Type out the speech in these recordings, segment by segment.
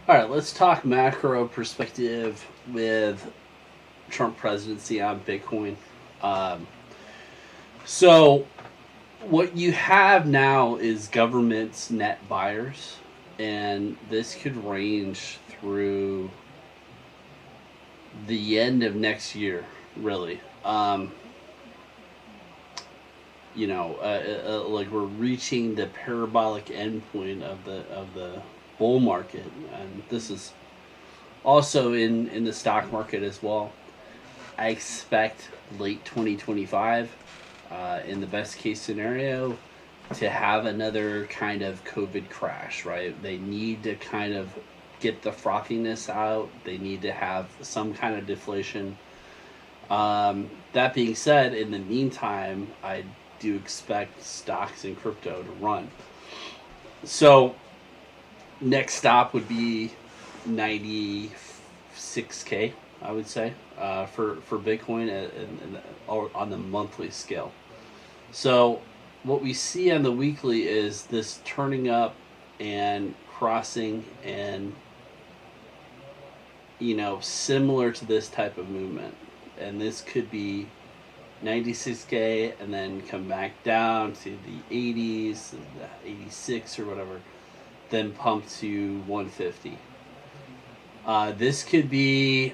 All right, let's talk macro perspective with Trump presidency on Bitcoin. Um, so, what you have now is government's net buyers, and this could range through the end of next year, really. Like we're reaching the parabolic endpoint of the bull market, and this is also in the stock market as well. I expect late 2025, in the best case scenario, to have another kind of COVID crash, right? They need to kind of get the frothiness out. They need to have some kind of deflation. That being said, in the meantime, I do expect stocks and crypto to run. So, next stop would be 96K, I would say, for Bitcoin on the monthly scale. So, what we see on the weekly is this turning up and crossing, and similar to this type of movement. And this could be 96K and then come back down to the 80s, the 86 or whatever, then pump to 150. This could be,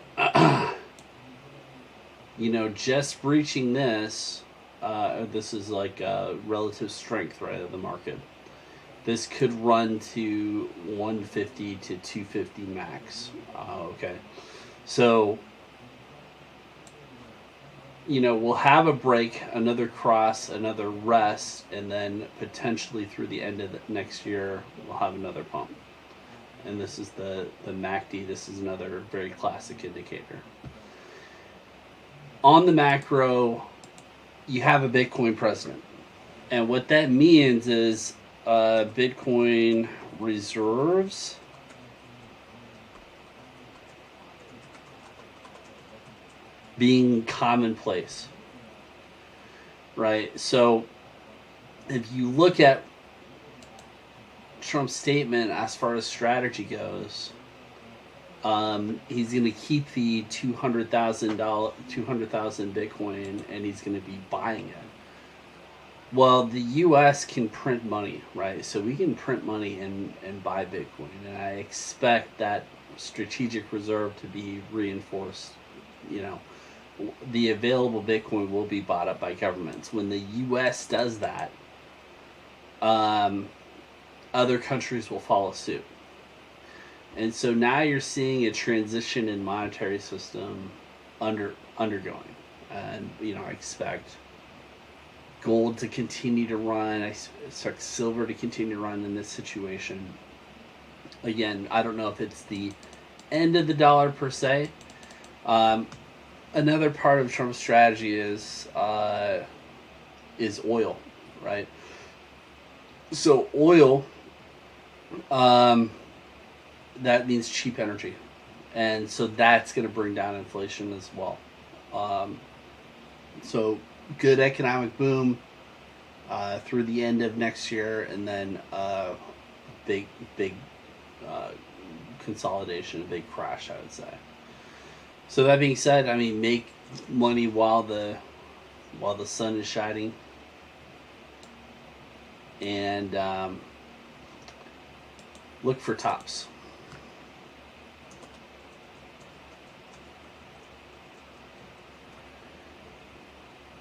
just breaching this. This is like relative strength, right, of the market. This could run to 150 to 250 max. Okay. So, we'll have a break, another cross, another rest, and then potentially through the end of the next year, we'll have another pump. And this is the MACD. This is another very classic indicator. On the macro, you have a Bitcoin president. And what that means is Bitcoin reserves being commonplace, right? So if you look at Trump's statement as far as strategy goes, he's going to keep the $200,000 Bitcoin, and he's going to be buying it. Well, the U.S. can print money, right? So we can print money and buy Bitcoin, and I expect that strategic reserve to be reinforced. You know, the available Bitcoin will be bought up by governments. When the U.S. does that, um, other countries will follow suit. And so now you're seeing a transition in monetary system undergoing, and I expect gold to continue to run. I expect silver to continue to run in this situation. Again, I don't know if it's the end of the dollar per se. Um, Another part of Trump's strategy is oil, right? So oil, um, that means cheap energy, and so that's going to bring down inflation as well. Um, so good economic boom through the end of next year, and then big uh, consolidation, a big crash, I would say. So that being said, I mean, make money while the sun is shining, and look for tops.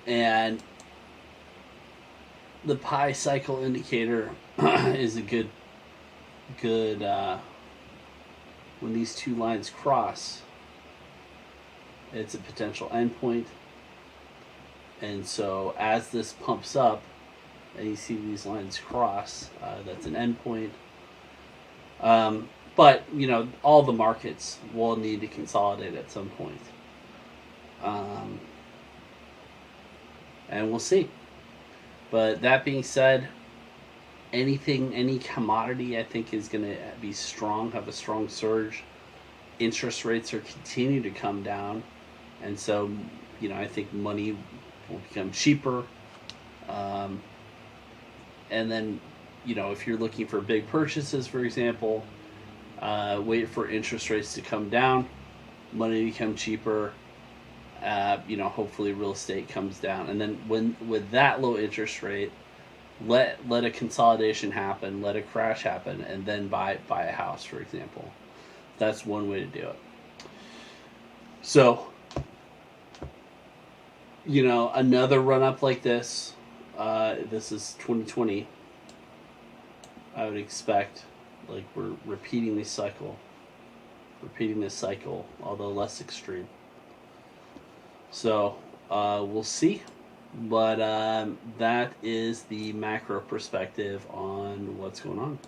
And the pi cycle indicator is a good when these two lines cross, it's a potential endpoint. And so as this pumps up and you see these lines cross, that's an endpoint. But all the markets will need to consolidate at some point, um, and we'll see. But that being said, any commodity I think is going to be strong, have a strong surge. Interest rates are continue to come down, and so I think money will become cheaper. Um, and then if you're looking for big purchases, for example, wait for interest rates to come down, money to become cheaper. Hopefully real estate comes down, and then when with that low interest rate, let a consolidation happen, let a crash happen, and then buy a house, for example. That's one way to do it. So, another run up like this. This is 2020. I would expect, like, we're repeating this cycle, although less extreme. So we'll see, but that is the macro perspective on what's going on.